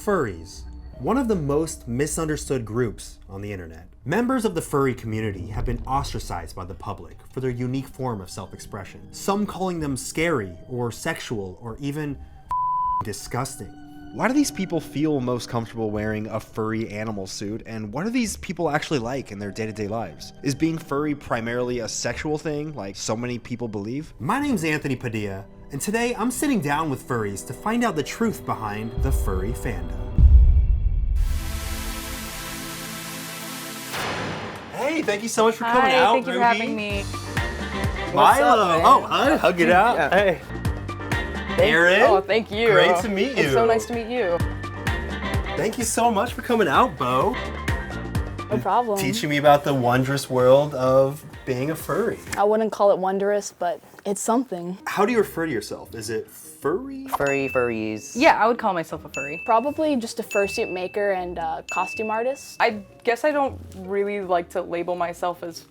Furries, one of the most misunderstood groups on the internet. Members of the furry community have been ostracized by the public for their unique form of self-expression, some calling them scary or sexual or even disgusting. Why do these people feel most comfortable wearing a furry animal suit, and what do these people actually like in their day-to-day lives? Is being furry primarily a sexual thing, like so many people believe? My name's Anthony Padilla, and today I'm sitting down with furries to find out the truth behind the furry fandom. Hey, thank you so much for coming out, Thank you for having me. Milo. Oh, hi, hug it out. Yeah. Hey. Aaron. Oh, thank you. Great to meet you. It's so nice to meet you. Thank you so much for coming out, Bo. No problem. Teaching me about the wondrous world of being a furry. I wouldn't call it wondrous, but it's something. How do you refer to yourself? Is it furry? Furries. Yeah, I would call myself a furry. Probably just a fursuit maker and costume artist. I guess I don't really like to label myself as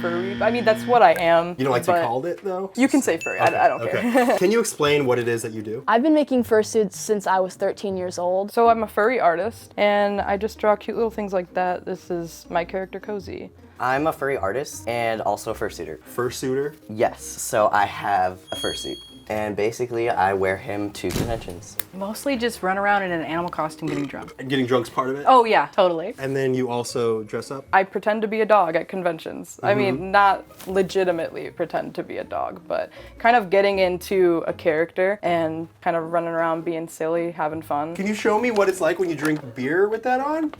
furry. I mean, that's what I am. You don't like to be but called it, though? You can say furry. I don't care. Can you explain what it is that you do? I've been making fursuits since I was 13 years old. So I'm a furry artist, and I just draw cute little things like that. This is my character, Cozy. I'm a furry artist and also a fursuiter. Fursuiter? Yes, so I have a fursuit. And basically, I wear him to conventions. Mostly just run around in an animal costume getting drunk. And getting drunk's part of it? Oh yeah, totally. And then you also dress up? I pretend to be a dog at conventions. I mean, not legitimately pretend to be a dog, but kind of getting into a character and kind of running around being silly, having fun. Can you show me what it's like when you drink beer with that on?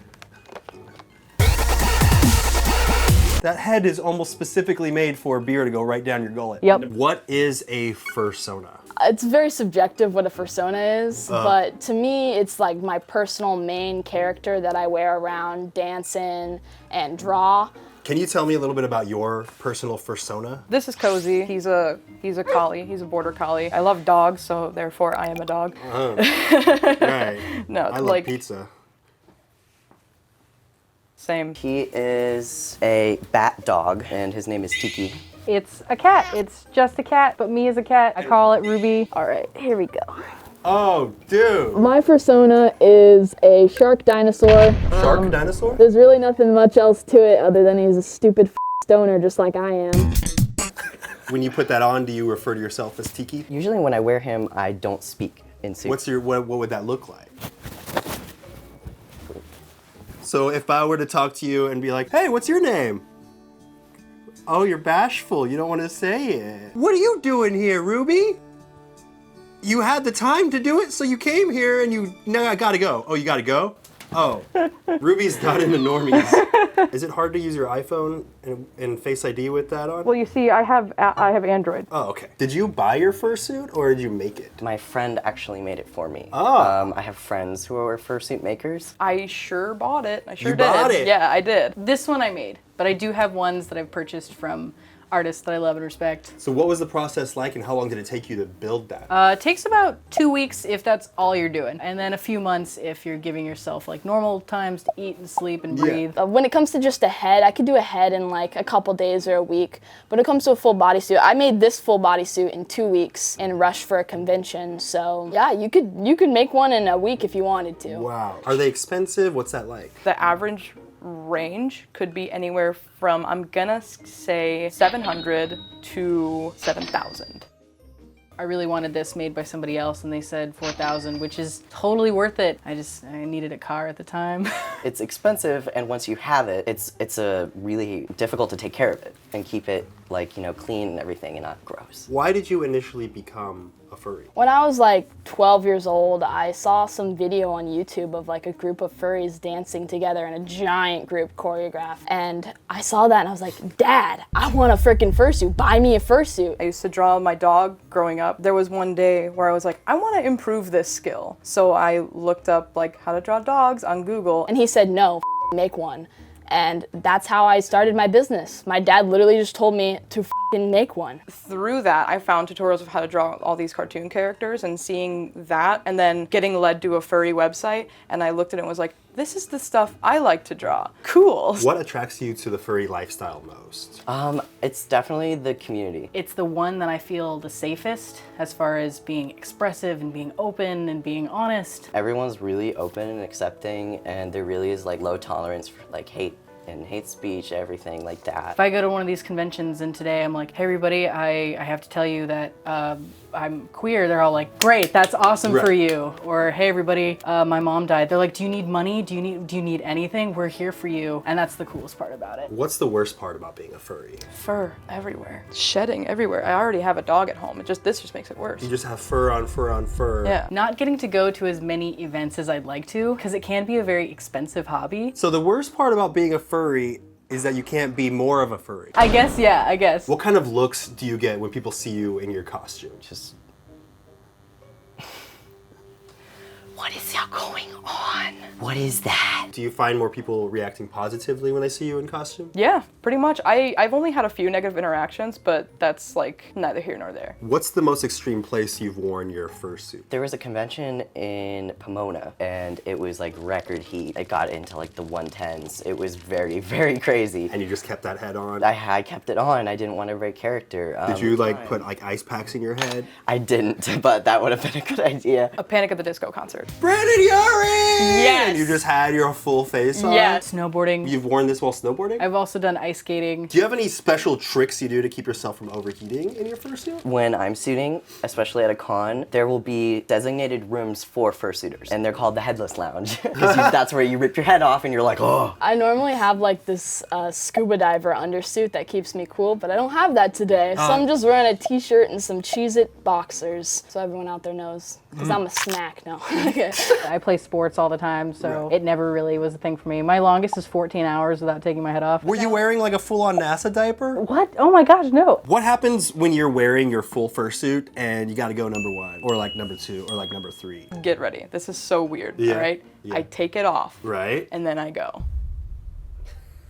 That head is almost specifically made for beer to go right down your gullet. Yep. What is a fursona? It's very subjective what a fursona is, but to me, it's like my personal main character that I wear around, dance in, and draw. Can you tell me a little bit about your personal fursona? This is Cozy. He's a collie. He's a border collie. I love dogs, so therefore I am a dog. Right. No, I love like pizza. same. He is a bat dog, and his name is Tiki. It's a cat. It's just a cat, but me as a cat. I call it Ruby. All right, here we go. Oh, dude. My fursona is a shark dinosaur. Shark dinosaur? There's really nothing much else to it other than he's a stupid stoner just like I am. When you put that on, do you refer to yourself as Tiki? Usually when I wear him, I don't speak in suit. What would that look like? So if I were to talk to you and be like, hey, what's your name? Oh, you're bashful. You don't want to say it. What are you doing here, Ruby? You had the time to do it, so you came here and now I gotta go. Oh, you gotta go? Oh, Ruby's not in the normies. Is it hard to use your iPhone and Face ID with that on? Well, you see, I have Android. Oh, okay. Did you buy your fursuit or did you make it? My friend actually made it for me. Oh. I have friends who are fursuit makers. I sure bought it. I sure You did. bought it? Yeah, I did. This one I made, but I do have ones that I've purchased from artists that I love and respect. So what was the process like and how long did it take you to build that? It takes about 2 weeks if that's all you're doing, and then a few months if you're giving yourself like normal times to eat and sleep and breathe. When it comes to just a head, I could do a head in like a couple days or a week. But when it comes to a full bodysuit, I made this full bodysuit in 2 weeks and rushed for a convention. So yeah, you could make one in a week if you wanted to. Wow. Are they expensive? What's that like? The average range could be anywhere from, I'm gonna say, 700 to 7,000. I really wanted this made by somebody else and they said 4,000, which is totally worth it. I needed a car at the time. It's expensive, and once you have it, it's a really difficult to take care of it and keep it clean and everything and not gross. Why did you initially become a furry? When I was like 12 years old, I saw some video on YouTube of like a group of furries dancing together in a giant group choreograph. And I saw that and I was like, Dad, I want a freaking fursuit. Buy me a fursuit. I used to draw my dog growing up. There was one day where I was like, I want to improve this skill. So I looked up like how to draw dogs on Google. And he said, no, make one. And that's how I started my business. My dad literally just told me to f***ing make one. Through that, I found tutorials of how to draw all these cartoon characters, and seeing that, and then getting led to a furry website, and I looked at it and was like, this is the stuff I like to draw. Cool. What attracts you to the furry lifestyle most? It's definitely the community. It's the one that I feel the safest as far as being expressive and being open and being honest. Everyone's really open and accepting, and there really is like low tolerance for like hate and hate speech, everything like that. If I go to one of these conventions and today I'm like, hey everybody, I have to tell you that I'm queer, they're all like, great, that's awesome for you. Or hey everybody, my mom died. They're like, do you need money? Do you need anything? We're here for you. And that's the coolest part about it. What's the worst part about being a furry? Fur everywhere. Shedding everywhere. I already have a dog at home. This just makes it worse. You just have fur on fur on fur. Yeah. Not getting to go to as many events as I'd like to, because it can be a very expensive hobby. So the worst part about being a furry is that you can't be more of a furry. I guess. What kind of looks do you get when people see you in your costume? Just what is that going on? What is that? Do you find more people reacting positively when they see you in costume? Yeah, pretty much. I've only had a few negative interactions, but that's like neither here nor there. What's the most extreme place you've worn your fursuit? There was a convention in Pomona, and it was like record heat. It got into like the 110s. It was very, very crazy. And you just kept that head on? I kept it on. I didn't want to break character. Did you like put like ice packs in your head? I didn't, but that would have been a good idea. A Panic at the Disco concert. Brandon Urie! Yes! And you just had your full face on? Yeah. Snowboarding. You've worn this while snowboarding? I've also done ice skating. Do you have any special tricks you do to keep yourself from overheating in your fursuit? When I'm suiting, especially at a con, there will be designated rooms for fursuiters, and they're called the Headless Lounge, because that's where you rip your head off and you're like, oh. I normally have like this scuba diver undersuit that keeps me cool, but I don't have that today. So I'm just wearing a t-shirt and some Cheez-It boxers, so everyone out there knows. Because I'm a snack now. I play sports all the time, so it never really was a thing for me. My longest is 14 hours without taking my head off. Were you wearing like a full-on NASA diaper? What? Oh my gosh, no. What happens when you're wearing your full fursuit and you gotta go number 1, or like number 2, or like number 3? Get ready. This is so weird, Yeah, all right? yeah. I take it off, Right? and then I go.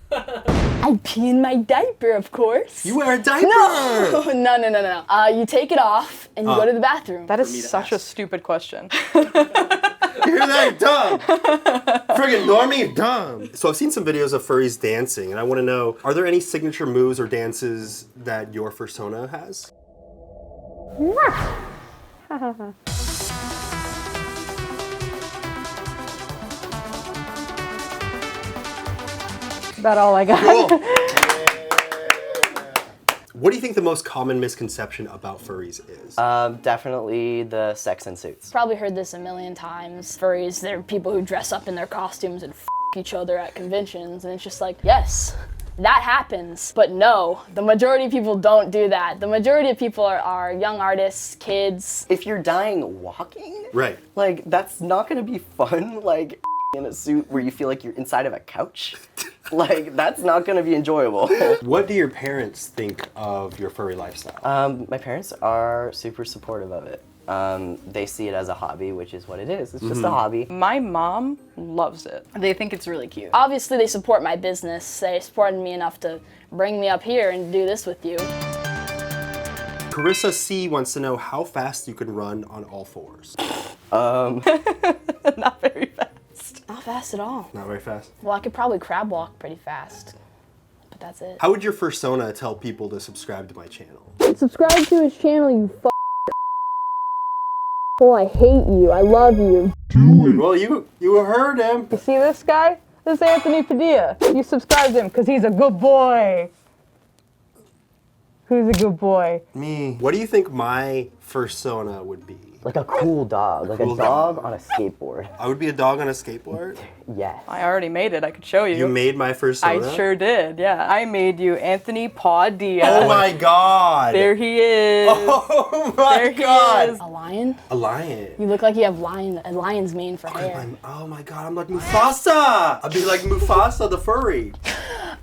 I pee in my diaper, of course. You wear a diaper! No. You take it off and you go to the bathroom. That me is to such a ask. stupid question. You hear that? Dumb! Friggin' normie, dumb! So I've seen some videos of furries dancing, and I wanna know, are there any signature moves or dances that your fursona has? About all I got. Cool. What do you think the most common misconception about furries is? Definitely the sex and suits. Probably heard this a million times. Furries, they're people who dress up in their costumes and each other at conventions, and it's just like, yes, that happens. But no, the majority of people don't do that. The majority of people are young artists, kids. If you're dying walking, Right. like that's not gonna be fun, like in a suit where you feel like you're inside of a couch. Like, that's not gonna be enjoyable. What do your parents think of your furry lifestyle? My parents are super supportive of it. They see it as a hobby, which is what it is. It's just a hobby. My mom loves it. They think it's really cute. Obviously, they support my business. They supported me enough to bring me up here and do this with you. Carissa C wants to know how fast you can run on all fours. Not very fast. Not fast at all. Not very fast. Well, I could probably crab walk pretty fast, but that's it. How would your fursona tell people to subscribe to my channel? Subscribe to his channel, you Oh, I hate you. I love you. Well, you heard him. You see this guy? This is Anthony Padilla. You subscribe to him because he's a good boy. Who's a good boy? Me. What do you think my fursona would be? Like a cool dog, like Cool a dog dog. on a skateboard. I would be a dog on a skateboard. Yes. I already made it. I could show you. You made my fursona? I sure did, yeah. I made you Anthony Padilla. Oh my god. There he is. Oh my There he god. is. A lion? A lion. You look like you have a lion's mane for hair. Oh my god, I'm like Mufasa. I'd be like Mufasa the furry.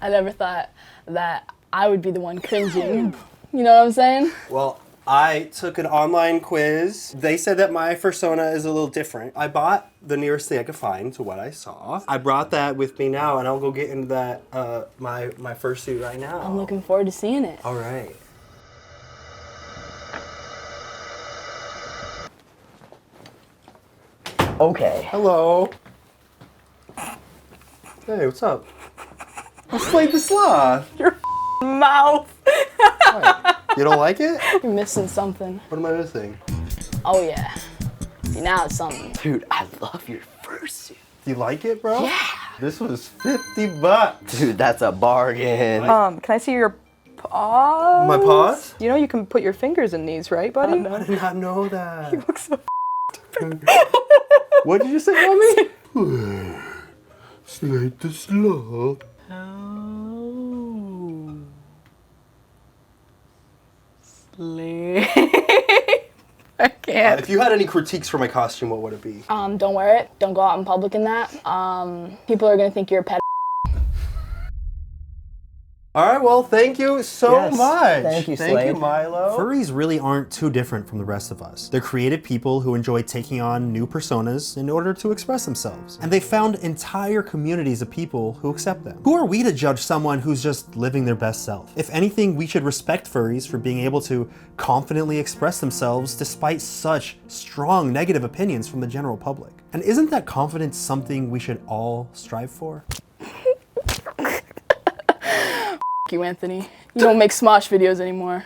I never thought that I would be the one cringing. You know what I'm saying? Well, I took an online quiz. They said that my fursona is a little different. I bought the nearest thing I could find to what I saw. I brought that with me now, and I'll go get into that my fursuit right now. I'm looking forward to seeing it. All right. Okay. Hello. Hey, what's up? Let's play the sloth. Mouth. You don't like it? You're missing something. What am I missing? Oh yeah. See, now it's something. Dude, I love your fursuit. You like it, bro? Yeah. This was $50. Dude, that's a bargain. Can I see your paws? My paws? You know you can put your fingers in these, right, buddy? I did not know that. You look so What did you say, mommy? Slate the sloth. I can't. If you had any critiques for my costume, what would it be? Don't wear it. Don't go out in public in that. People are gonna think you're a pet. All right, well, thank you so Yes. much. Thank you, Thank you, Slade. Milo. Furries really aren't too different from the rest of us. They're creative people who enjoy taking on new personas in order to express themselves. And they found entire communities of people who accept them. Who are we to judge someone who's just living their best self? If anything, we should respect furries for being able to confidently express themselves despite such strong negative opinions from the general public. And isn't that confidence something we should all strive for? You, Anthony. You don't make Smosh videos anymore.